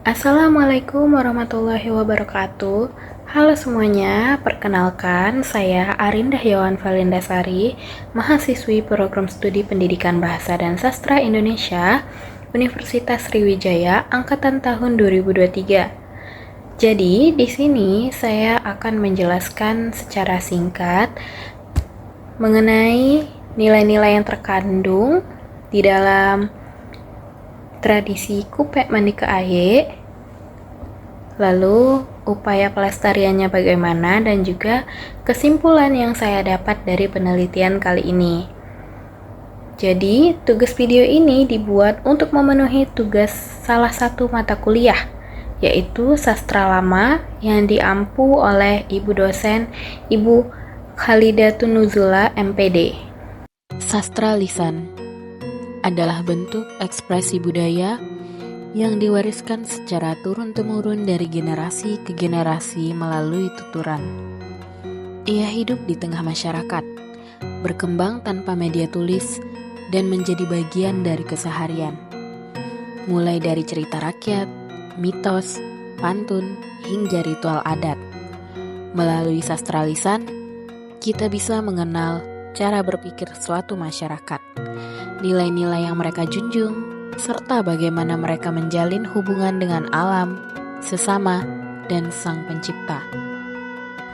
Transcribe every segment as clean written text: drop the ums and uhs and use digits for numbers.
Assalamualaikum warahmatullahi wabarakatuh. Halo semuanya, perkenalkan saya Arindah Yawan Valendasari, mahasiswi Program Studi Pendidikan Bahasa dan Sastra Indonesia, Universitas Sriwijaya, angkatan tahun 2023. Jadi, di sini saya akan menjelaskan secara singkat mengenai nilai-nilai yang terkandung di dalam tradisi Kupe Mandi ke Aye, lalu upaya pelestariannya bagaimana, dan juga kesimpulan yang saya dapat dari penelitian kali ini. Jadi, tugas video ini dibuat untuk memenuhi tugas salah satu mata kuliah, yaitu Sastra Lama yang diampu oleh Ibu dosen Ibu Khalidatun Nuzula, MPD. Sastra lisan adalah bentuk ekspresi budaya yang diwariskan secara turun-temurun dari generasi ke generasi melalui tuturan. Ia hidup di tengah masyarakat, berkembang tanpa media tulis, dan menjadi bagian dari keseharian. Mulai dari cerita rakyat, mitos, pantun, hingga ritual adat. Melalui sastra lisan, kita bisa mengenal cara berpikir suatu masyarakat, nilai-nilai yang mereka junjung, serta bagaimana mereka menjalin hubungan dengan alam, sesama, dan Sang Pencipta.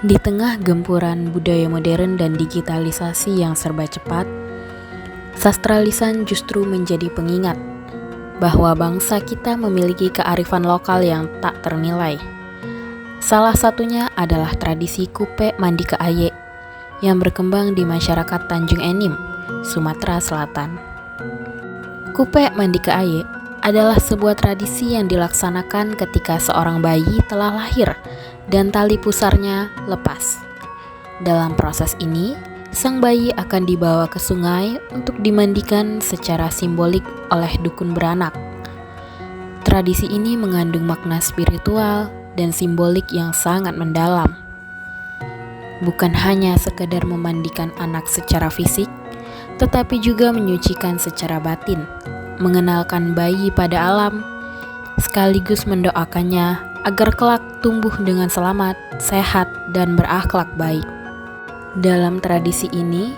Di tengah gempuran budaya modern dan digitalisasi yang serba cepat, sastra lisan justru menjadi pengingat bahwa bangsa kita memiliki kearifan lokal yang tak ternilai. Salah satunya adalah tradisi Kupe Mandi ke Aye yang berkembang di masyarakat Tanjung Enim, Sumatera Selatan. Kupe Mandi ke Aye adalah sebuah tradisi yang dilaksanakan ketika seorang bayi telah lahir dan tali pusarnya lepas. Dalam proses ini, sang bayi akan dibawa ke sungai untuk dimandikan secara simbolik oleh dukun beranak. Tradisi ini mengandung makna spiritual dan simbolik yang sangat mendalam. Bukan hanya sekedar memandikan anak secara fisik, tetapi juga menyucikan secara batin, mengenalkan bayi pada alam, sekaligus mendoakannya agar kelak tumbuh dengan selamat, sehat, dan berakhlak baik. Dalam tradisi ini,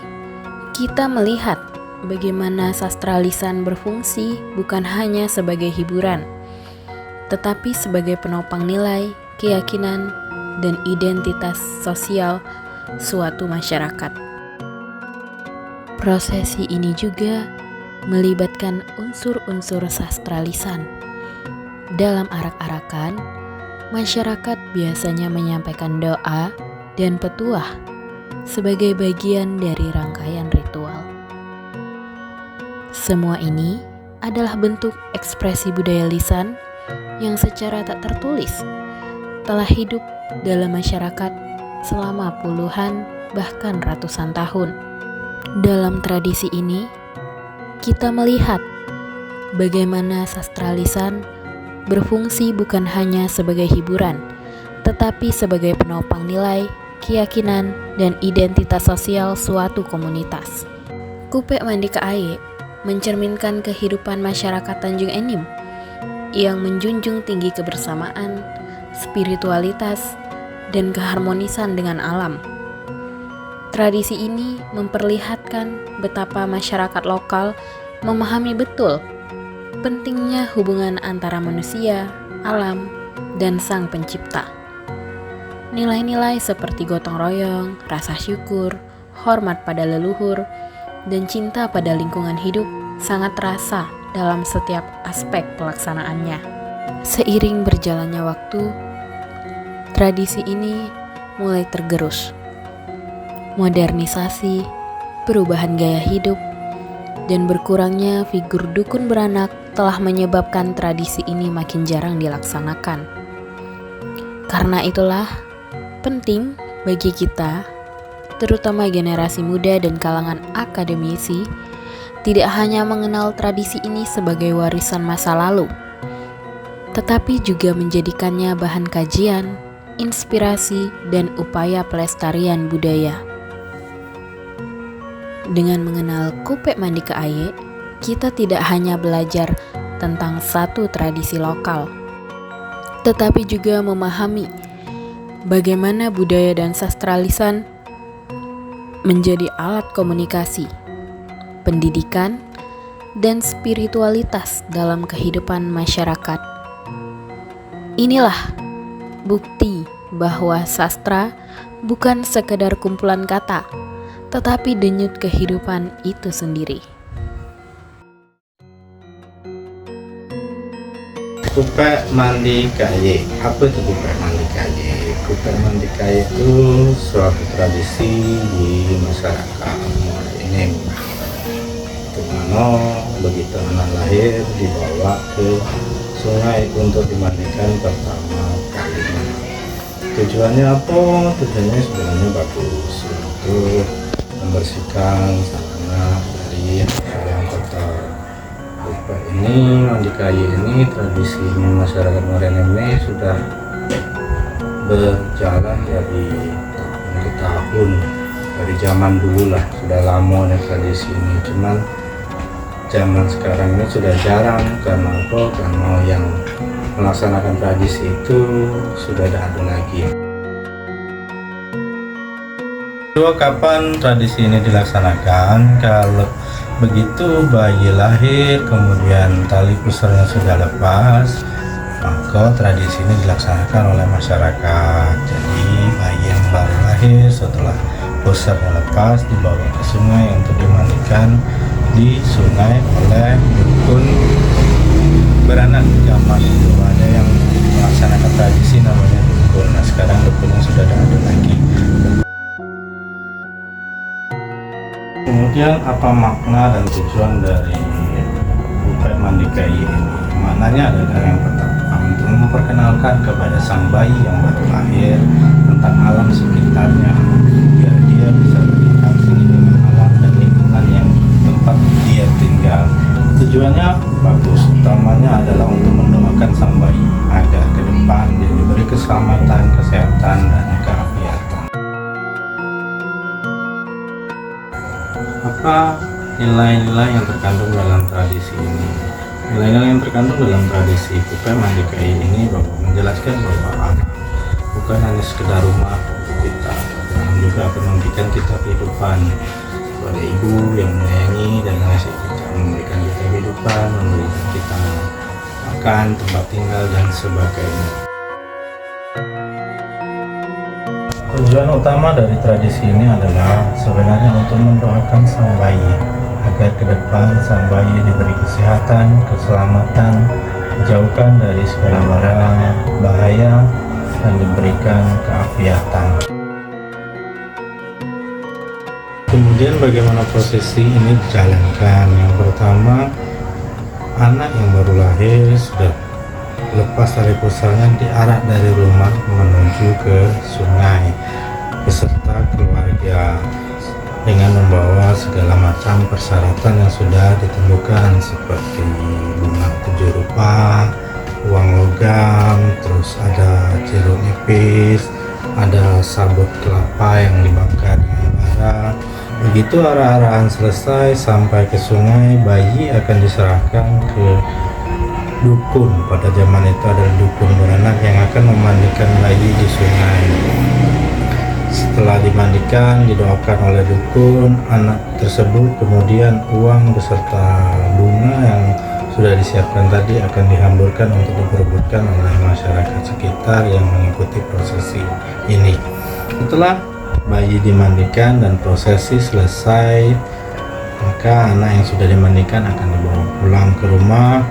kita melihat bagaimana sastra lisan berfungsi bukan hanya sebagai hiburan, tetapi sebagai penopang nilai, keyakinan, dan identitas sosial suatu masyarakat. Prosesi ini juga melibatkan unsur-unsur sastra lisan. Dalam arak-arakan, masyarakat biasanya menyampaikan doa dan petuah sebagai bagian dari rangkaian ritual. Semua ini adalah bentuk ekspresi budaya lisan yang secara tak tertulis telah hidup dalam masyarakat selama puluhan bahkan ratusan tahun. Dalam tradisi ini, kita melihat bagaimana sastra lisan berfungsi bukan hanya sebagai hiburan, tetapi sebagai penopang nilai, keyakinan, dan identitas sosial suatu komunitas. Kupe Mandi ke Aye mencerminkan kehidupan masyarakat Tanjung Enim yang menjunjung tinggi kebersamaan, spiritualitas, dan keharmonisan dengan alam. Tradisi ini memperlihatkan betapa masyarakat lokal memahami betul pentingnya hubungan antara manusia, alam, dan Sang Pencipta. Nilai-nilai seperti gotong royong, rasa syukur, hormat pada leluhur, dan cinta pada lingkungan hidup sangat terasa dalam setiap aspek pelaksanaannya. Seiring berjalannya waktu, tradisi ini mulai tergerus. Modernisasi, perubahan gaya hidup, dan berkurangnya figur dukun beranak telah menyebabkan tradisi ini makin jarang dilaksanakan. Karena itulah, penting bagi kita, terutama generasi muda dan kalangan akademisi, tidak hanya mengenal tradisi ini sebagai warisan masa lalu, tetapi juga menjadikannya bahan kajian, inspirasi, dan upaya pelestarian budaya. Dengan mengenal Kupe Mandi ke Aye, kita tidak hanya belajar tentang satu tradisi lokal, tetapi juga memahami bagaimana budaya dan sastra lisan menjadi alat komunikasi, pendidikan, dan spiritualitas dalam kehidupan masyarakat. Inilah bukti bahwa sastra bukan sekedar kumpulan kata, tetapi denyut kehidupan itu sendiri. Kupek mandi kaye. Apa itu kupek mandi kaye? Kupek mandi kaye itu suatu tradisi di masyarakat ini. Dimana begitu anak lahir dibawa ke sungai untuk dimandikan pertama kalinya. Tujuannya apa? Tujuannya sebenarnya bagus untuk membersihkan sarana dari hal yang kotor. Ini mandi kayu ini tradisi masyarakat Morenem ini sudah berjalan dari tahun ke tahun, dari zaman dulu lah, sudah lama nih tradisi ini. Cuman zaman sekarang ini sudah jarang. Karena apa? Karena yang melaksanakan tradisi itu sudah tidak ada lagi. Kapan tradisi ini dilaksanakan? Kalau begitu bayi lahir kemudian tali pusarnya sudah lepas, maka tradisi ini dilaksanakan oleh masyarakat. Jadi bayi yang baru lahir setelah pusarnya lepas dibawa ke sungai untuk dimandikan di sungai oleh dukun beranak. Zaman itu ada yang melaksanakan tradisi namanya dukun. Nah, sekarang dukunnya sudah tidak ada lagi. Kemudian apa makna dan tujuan dari kupek mandi kayu ini? Maknanya adalah yang pertama untuk memperkenalkan kepada sang bayi yang baru lahir tentang alam sekitarnya, biar dia bisa berinteraksi dengan alam dan lingkungan yang tempat dia tinggal. Tujuannya bagus, utamanya adalah untuk mendoakan sang bayi agar ke depan dia diberi keselamatan, kesehatan, dan keafiatan. Apa nilai-nilai yang terkandung dalam tradisi ini? Nilai-nilai yang terkandung dalam tradisi kupek mandi kayu ini bahwa menjelaskan bahwa anak bukan hanya sekedar rumah untuk kita, namun juga akan memberikan kita kehidupan sebagai ibu yang menyayangi dan mengasihi kita, memberikan kita kehidupan, memberikan kita makan, tempat tinggal, dan sebagainya. Tujuan utama dari tradisi ini adalah sebenarnya untuk mendoakan sang bayi agar ke depan sang bayi diberi kesehatan, keselamatan, dijauhkan dari segala barang bahaya, dan diberikan keafiatan. Kemudian bagaimana prosesi ini dijalankan? Yang pertama, anak yang baru lahir sudah lepas tali pusarnya diarak dari rumah menuju ke sungai beserta keluarga dengan membawa segala macam persyaratan yang sudah ditentukan seperti bunga 7 rupa, uang logam, terus ada jeruk nipis, ada sabut kelapa yang dibakar dengan bara. Begitu arah-arahan selesai sampai ke sungai, bayi akan diserahkan ke dukun. Pada zaman itu adalah dukun beranak yang akan memandikan bayi di sungai. Setelah dimandikan, didoakan oleh dukun, anak tersebut kemudian uang beserta bunga yang sudah disiapkan tadi akan dihamburkan untuk diperebutkan oleh masyarakat sekitar yang mengikuti prosesi ini. Setelah bayi dimandikan dan prosesi selesai, maka anak yang sudah dimandikan akan dibawa pulang ke rumah.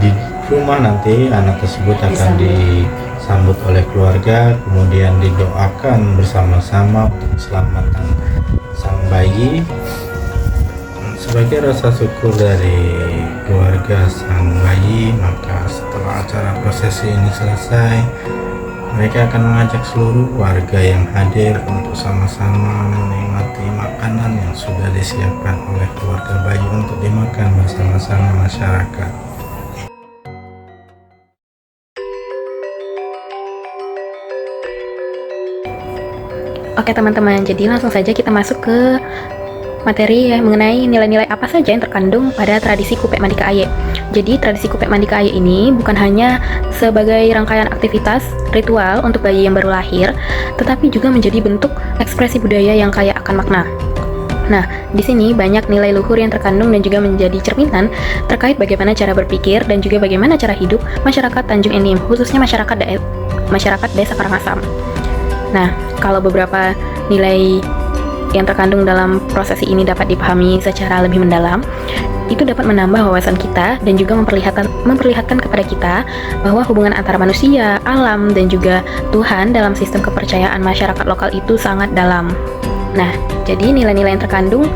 Di rumah nanti anak tersebut akan disambut oleh keluarga, kemudian didoakan bersama-sama untuk keselamatan sang bayi. Sebagai rasa syukur dari keluarga sang bayi, maka setelah acara prosesi ini selesai, mereka akan mengajak seluruh warga yang hadir untuk sama-sama menikmati makanan yang sudah disiapkan oleh keluarga bayi untuk dimakan bersama-sama masyarakat. Oke teman-teman, jadi langsung saja kita masuk ke materi mengenai nilai-nilai apa saja yang terkandung pada tradisi Kupek Mandika Aye. Jadi tradisi Kupek Mandika Aye ini bukan hanya sebagai rangkaian aktivitas ritual untuk bayi yang baru lahir, tetapi juga menjadi bentuk ekspresi budaya yang kaya akan makna. Nah, di sini banyak nilai luhur yang terkandung dan juga menjadi cerminan terkait bagaimana cara berpikir dan juga bagaimana cara hidup masyarakat Tanjung Enim, khususnya masyarakat Desa Karangasem. Nah, kalau beberapa nilai yang terkandung dalam prosesi ini dapat dipahami secara lebih mendalam, itu dapat menambah wawasan kita dan juga memperlihatkan kepada kita bahwa hubungan antara manusia, alam, dan juga Tuhan dalam sistem kepercayaan masyarakat lokal itu sangat dalam. Nah, jadi nilai-nilai yang terkandung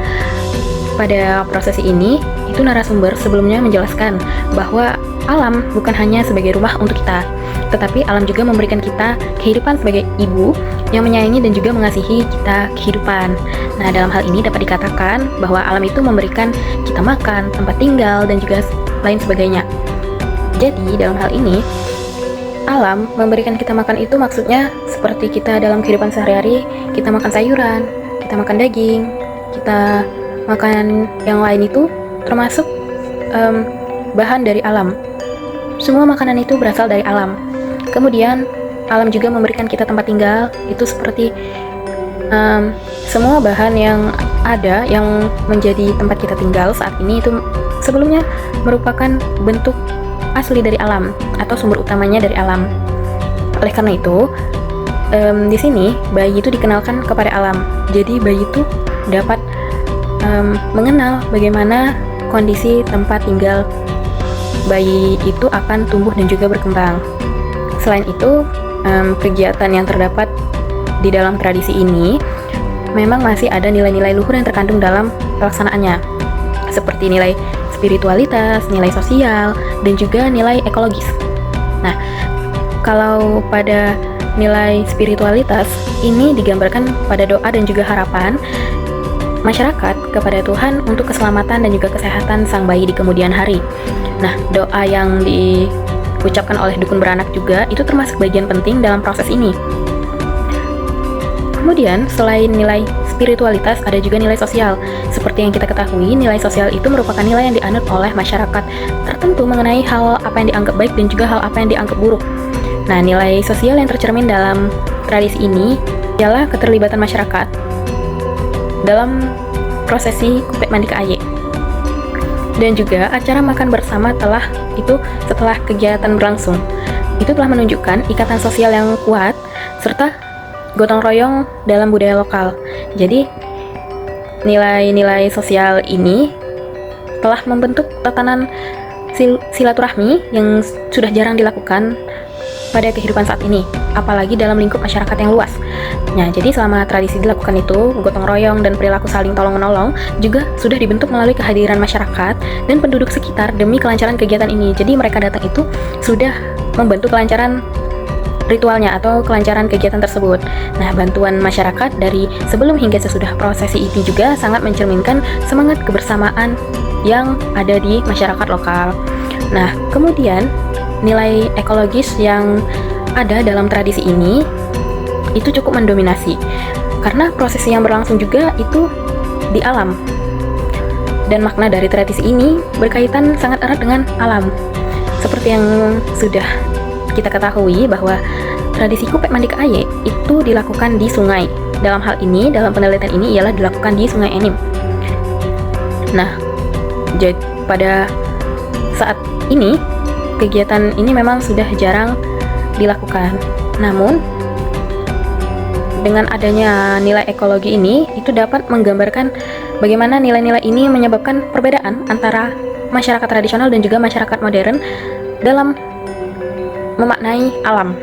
pada prosesi ini, itu narasumber sebelumnya menjelaskan bahwa alam bukan hanya sebagai rumah untuk kita, tetapi alam juga memberikan kita kehidupan sebagai ibu yang menyayangi dan juga mengasihi kita kehidupan. Nah, dalam hal ini dapat dikatakan bahwa alam itu memberikan kita makan, tempat tinggal, dan juga lain sebagainya. Jadi, dalam hal ini, alam memberikan kita makan itu maksudnya seperti kita dalam kehidupan sehari-hari, kita makan sayuran, kita makan daging, kita makan yang lain itu termasuk bahan dari alam. Semua makanan itu berasal dari alam. Kemudian alam juga memberikan kita tempat tinggal, itu seperti semua bahan yang ada yang menjadi tempat kita tinggal saat ini itu sebelumnya merupakan bentuk asli dari alam atau sumber utamanya dari alam. Oleh karena itu, di sini bayi itu dikenalkan kepada alam. Jadi bayi itu dapat mengenal bagaimana kondisi tempat tinggal bayi itu akan tumbuh dan juga berkembang. Selain itu, kegiatan yang terdapat di dalam tradisi ini memang masih ada nilai-nilai luhur yang terkandung dalam pelaksanaannya, seperti nilai spiritualitas, nilai sosial, dan juga nilai ekologis. Nah, kalau pada nilai spiritualitas ini digambarkan pada doa dan juga harapan masyarakat kepada Tuhan untuk keselamatan dan juga kesehatan sang bayi di kemudian hari. Nah, doa yang diucapkan oleh dukun beranak juga itu termasuk bagian penting dalam proses ini. Kemudian, selain nilai spiritualitas, ada juga nilai sosial. Seperti yang kita ketahui, nilai sosial itu merupakan nilai yang dianut oleh masyarakat tertentu mengenai hal apa yang dianggap baik dan juga hal apa yang dianggap buruk. Nah, nilai sosial yang tercermin dalam tradisi ini ialah keterlibatan masyarakat dalam prosesi Kupek Mandika Aye. Dan juga acara makan bersama setelah kegiatan berlangsung. Itu telah menunjukkan ikatan sosial yang kuat serta gotong royong dalam budaya lokal. Jadi, nilai-nilai sosial ini telah membentuk tatanan silaturahmi yang sudah jarang dilakukan pada kehidupan saat ini, apalagi dalam lingkup masyarakat yang luas. Nah, jadi selama tradisi dilakukan itu, gotong royong dan perilaku saling tolong-menolong juga sudah dibentuk melalui kehadiran masyarakat dan penduduk sekitar demi kelancaran kegiatan ini. Jadi mereka datang itu sudah membantu kelancaran ritualnya atau kelancaran kegiatan tersebut. Nah, bantuan masyarakat dari sebelum hingga sesudah prosesi ini juga sangat mencerminkan semangat kebersamaan yang ada di masyarakat lokal. Nah, kemudian nilai ekologis yang ada dalam tradisi ini itu cukup mendominasi karena prosesi yang berlangsung juga itu di alam, dan makna dari tradisi ini berkaitan sangat erat dengan alam. Seperti yang sudah kita ketahui bahwa tradisi Kupek Mandika Aye itu dilakukan di sungai. Dalam hal ini, dalam penelitian ini ialah dilakukan di Sungai Enim. Nah, jadi pada saat ini kegiatan ini memang sudah jarang dilakukan. Namun, dengan adanya nilai ekologi ini, itu dapat menggambarkan bagaimana nilai-nilai ini menyebabkan perbedaan antara masyarakat tradisional dan juga masyarakat modern dalam memaknai alam.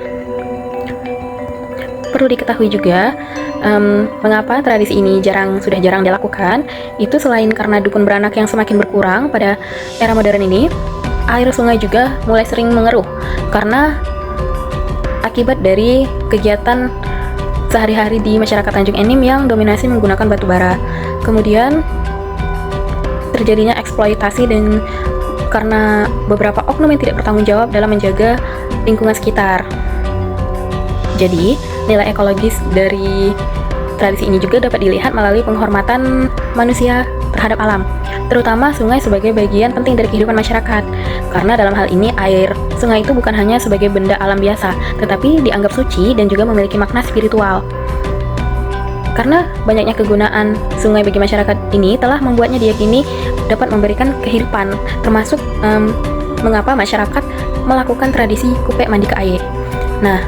Perlu diketahui juga, mengapa tradisi ini sudah jarang dilakukan, itu selain karena dukun beranak yang semakin berkurang pada era modern ini, air sungai juga mulai sering mengeruh karena akibat dari kegiatan sehari-hari di masyarakat Tanjung Enim yang dominasi menggunakan batu bara. Kemudian terjadinya eksploitasi dan karena beberapa oknum yang tidak bertanggung jawab dalam menjaga lingkungan sekitar. Jadi, nilai ekologis dari Tradisi ini juga dapat dilihat melalui penghormatan manusia terhadap alam, terutama sungai sebagai bagian penting dari kehidupan masyarakat. Karena dalam hal ini air sungai itu bukan hanya sebagai benda alam biasa, tetapi dianggap suci dan juga memiliki makna spiritual. Karena banyaknya kegunaan sungai bagi masyarakat ini telah membuatnya diyakini dapat memberikan kehidupan, termasuk mengapa masyarakat melakukan tradisi kupek mandi ke air. Nah,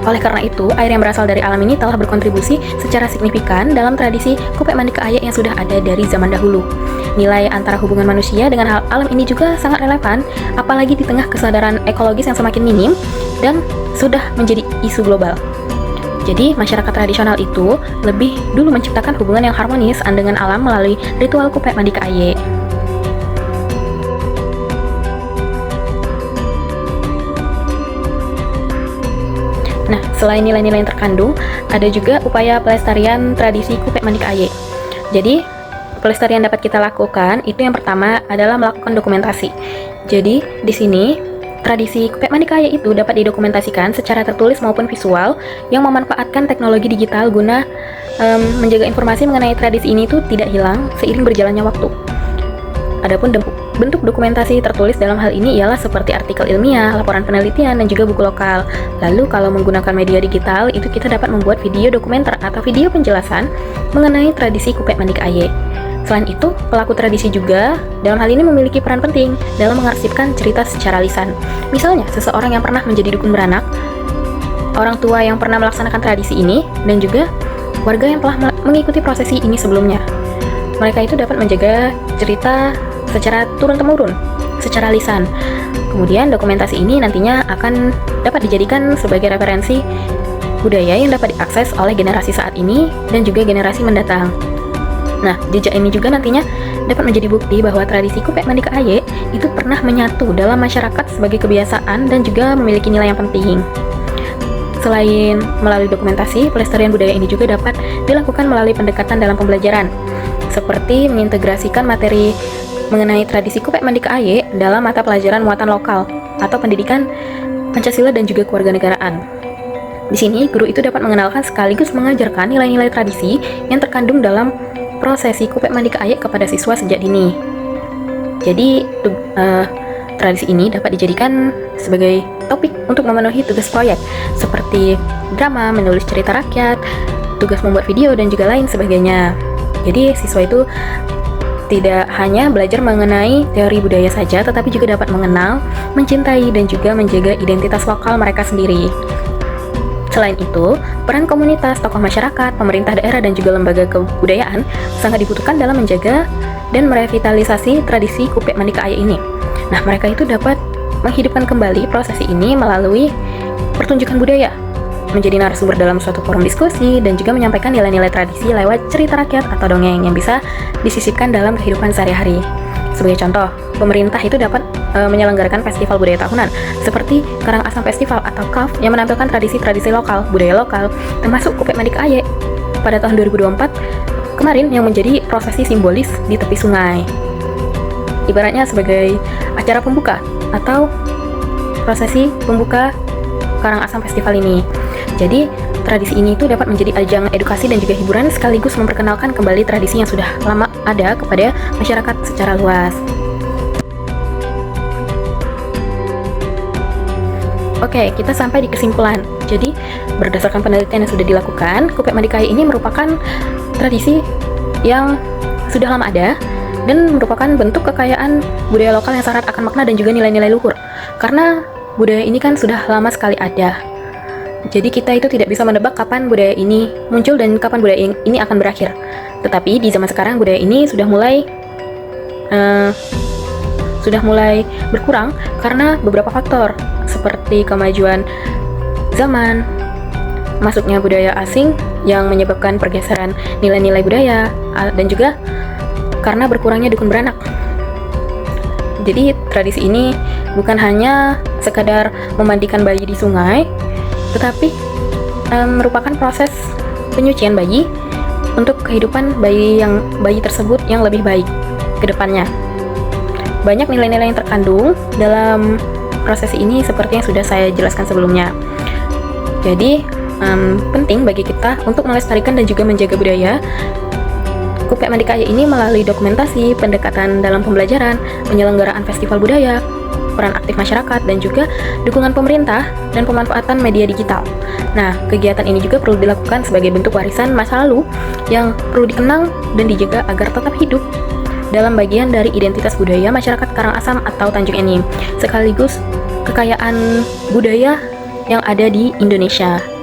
oleh karena itu, air yang berasal dari alam ini telah berkontribusi secara signifikan dalam tradisi kupek mandi ke air yang sudah ada dari zaman dahulu. Nilai antara hubungan manusia dengan alam ini juga sangat relevan, apalagi di tengah kesadaran ekologis yang semakin minim dan sudah menjadi isu global. Jadi, masyarakat tradisional itu lebih dulu menciptakan hubungan yang harmonis dengan alam melalui ritual kupek mandi ke air. Nah, selain nilai-nilai yang terkandung, ada juga upaya pelestarian tradisi kupek mandi ke air. Jadi, pelestarian dapat kita lakukan itu yang pertama adalah melakukan dokumentasi. Jadi, di sini tradisi kupek mandi ke air itu dapat didokumentasikan secara tertulis maupun visual yang memanfaatkan teknologi digital guna menjaga informasi mengenai tradisi ini itu tidak hilang seiring berjalannya waktu. Adapun bentuk dokumentasi tertulis dalam hal ini ialah seperti artikel ilmiah, laporan penelitian, dan juga buku lokal. Lalu kalau menggunakan media digital, itu kita dapat membuat video dokumenter atau video penjelasan mengenai tradisi kupek mandi ke air. Selain itu, pelaku tradisi juga dalam hal ini memiliki peran penting dalam mengarsipkan cerita secara lisan. Misalnya, seseorang yang pernah menjadi dukun beranak, orang tua yang pernah melaksanakan tradisi ini, dan juga warga yang telah mengikuti prosesi ini sebelumnya. Mereka itu dapat menjaga cerita secara turun-temurun, secara lisan. Kemudian dokumentasi ini nantinya akan dapat dijadikan sebagai referensi budaya yang dapat diakses oleh generasi saat ini dan juga generasi mendatang. Nah, jejak ini juga nantinya dapat menjadi bukti bahwa tradisi kupek mandi ke air itu pernah menyatu dalam masyarakat sebagai kebiasaan dan juga memiliki nilai yang penting. Selain melalui dokumentasi, pelestarian budaya ini juga dapat dilakukan melalui pendekatan dalam pembelajaran, seperti mengintegrasikan materi mengenai tradisi kupek mandi ke air dalam mata pelajaran muatan lokal atau pendidikan Pancasila dan juga kewarganegaraan. Di sini, guru itu dapat mengenalkan sekaligus mengajarkan nilai-nilai tradisi yang terkandung dalam prosesi kupek mandi ke air kepada siswa sejak dini. Jadi, tradisi ini dapat dijadikan sebagai topik untuk memenuhi tugas proyek, seperti drama, menulis cerita rakyat, tugas membuat video, dan juga lain sebagainya. Jadi, siswa itu tidak hanya belajar mengenai teori budaya saja, tetapi juga dapat mengenal, mencintai, dan juga menjaga identitas lokal mereka sendiri. Selain itu, peran komunitas, tokoh masyarakat, pemerintah daerah, dan juga lembaga kebudayaan sangat dibutuhkan dalam menjaga dan merevitalisasi tradisi kupek mandi ke air ini. Nah, mereka itu dapat menghidupkan kembali prosesi ini melalui pertunjukan budaya, menjadi narasumber dalam suatu forum diskusi, dan juga menyampaikan nilai-nilai tradisi lewat cerita rakyat atau dongeng yang bisa disisipkan dalam kehidupan sehari-hari. Sebagai contoh, pemerintah itu dapat menyelenggarakan festival budaya tahunan seperti Karangasem Festival atau KAF yang menampilkan tradisi-tradisi lokal, budaya lokal, termasuk kupek mandi ke air pada tahun 2024 kemarin yang menjadi prosesi simbolis di tepi sungai. Ibaratnya sebagai acara pembuka atau prosesi pembuka Karangasem Festival ini. Jadi, tradisi ini itu dapat menjadi ajang edukasi dan juga hiburan sekaligus memperkenalkan kembali tradisi yang sudah lama ada kepada masyarakat secara luas. Oke, kita sampai di kesimpulan. Jadi, berdasarkan penelitian yang sudah dilakukan, kupek mandi ke air ini merupakan tradisi yang sudah lama ada dan merupakan bentuk kekayaan budaya lokal yang syarat akan makna dan juga nilai-nilai luhur. Karena budaya ini kan sudah lama sekali ada. Jadi kita itu tidak bisa menebak kapan budaya ini muncul dan kapan budaya ini akan berakhir. Tetapi di zaman sekarang budaya ini sudah mulai berkurang karena beberapa faktor seperti kemajuan zaman, masuknya budaya asing yang menyebabkan pergeseran nilai-nilai budaya, dan juga karena berkurangnya dukun beranak. Jadi tradisi ini bukan hanya sekadar memandikan bayi di sungai, tetapi merupakan proses penyucian bayi untuk kehidupan bayi tersebut yang lebih baik ke depannya. Banyak nilai-nilai yang terkandung dalam prosesi ini seperti yang sudah saya jelaskan sebelumnya. Jadi, penting bagi kita untuk melestarikan dan juga menjaga budaya. KUPEK Madikaya ini melalui dokumentasi, pendekatan dalam pembelajaran, penyelenggaraan festival budaya, peran aktif masyarakat, dan juga dukungan pemerintah dan pemanfaatan media digital. Nah, kegiatan ini juga perlu dilakukan sebagai bentuk warisan masa lalu yang perlu dikenang dan dijaga agar tetap hidup dalam bagian dari identitas budaya masyarakat Karangasem atau Tanjung Enim, sekaligus kekayaan budaya yang ada di Indonesia.